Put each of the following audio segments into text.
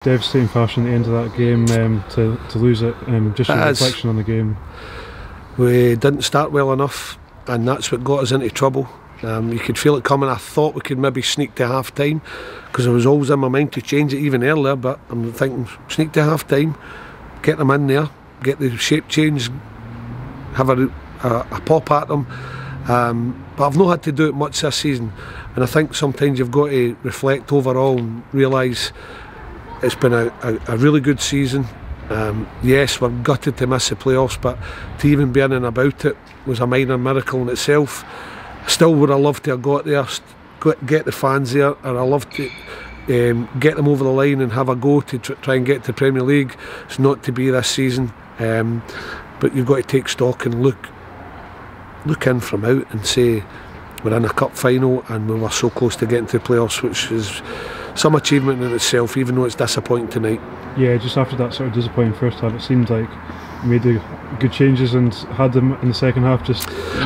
Devastating fashion at the end of that game, to lose it. Just a reflection on the game. We didn't start well enough, and that's what got us into trouble. You could feel it coming. I thought we could maybe sneak to half time, because it was always in my mind to change it even earlier, but I'm thinking sneak to half time, get them in there, get the shape change, have a pop at them. But I've not had to do it much this season, and I think sometimes you've got to reflect overall and realise it's been a really good season. Yes, we're gutted to miss the playoffs, but to even be in and about it was a minor miracle in itself. I still would have loved to have got there, get the fans there, and I love to get them over the line and have a go to try and get to Premier League. It's not to be this season, but you've got to take stock and look in from out and say we're in a cup final and we were so close to getting to the playoffs, which is some achievement in itself, even though it's disappointing tonight. Yeah, just after that sort of disappointing first half, it seemed like you made the good changes and had them in the second half.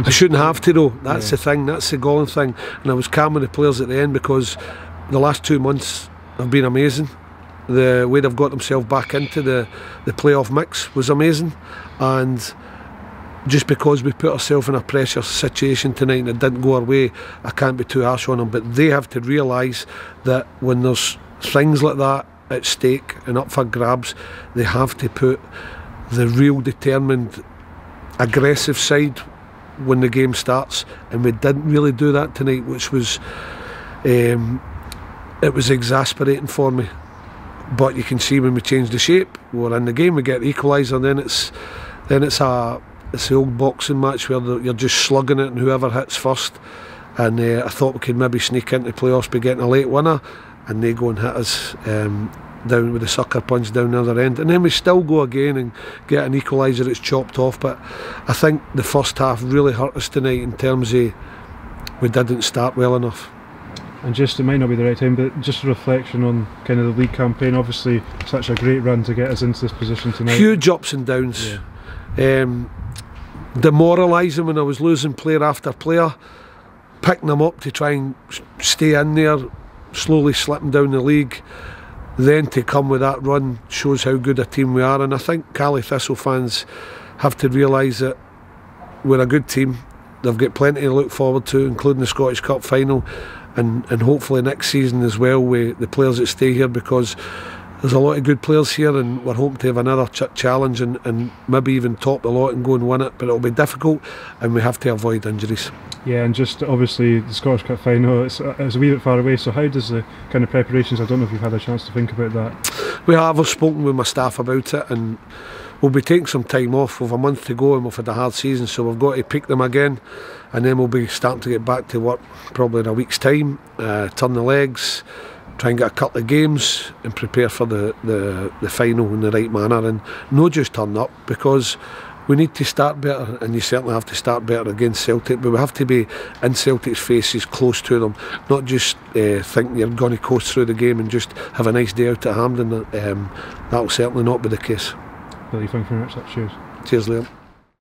I shouldn't have to though. That's the thing. That's the galling thing. And I was calm with the players at the end, because the last 2 months have been amazing. The way they've got themselves back into the playoff mix was amazing, and just because we put ourselves in a pressure situation tonight and it didn't go our way, I can't be too harsh on them. But they have to realise that when there's things like that at stake and up for grabs, they have to put the real determined, aggressive side when the game starts, and we didn't really do that tonight, which was it was exasperating for me. But you can see when we change the shape, we're in the game, we get the equaliser, then it's the old boxing match where you're just slugging it and whoever hits first. And I thought we could maybe sneak into the playoffs by getting a late winner, and they go and hit us down with a sucker punch down the other end, and then we still go again and get an equaliser that's chopped off. But I think the first half really hurt us tonight in terms of we didn't start well enough. And just, it might not be the right time, but just a reflection on kind of the league campaign. Obviously such a great run to get us into this position tonight. Huge ups and downs. Yeah. Demoralising when I was losing player after player, picking them up to try and stay in there, slowly slipping down the league. Then to come with that run shows how good a team we are, and I think Thistle fans have to realise that we're a good team. They've got plenty to look forward to, including the Scottish Cup final, and hopefully next season as well with the players that stay here, because there's a lot of good players here, and we're hoping to have another challenge and maybe even top the lot and go and win it, but it'll be difficult and we have to avoid injuries. Yeah, and just obviously the Scottish Cup final, it's a wee bit far away, so how does the kind of preparations, I don't know if you've had a chance to think about that. I've spoken with my staff about it, and we'll be taking some time off. We've a month to go and we've had a hard season, so we've got to pick them again, and then we'll be starting to get back to work probably in a week's time, turn the legs, try and get a couple of games and prepare for the final in the right manner, and not just turn up, because we need to start better, and you certainly have to start better against Celtic, but we have to be in Celtic's faces, close to them, not just think you're going to coast through the game and just have a nice day out at Hampden. That'll certainly not be the case. Billy, thank you very much. Cheers. Cheers, Liam.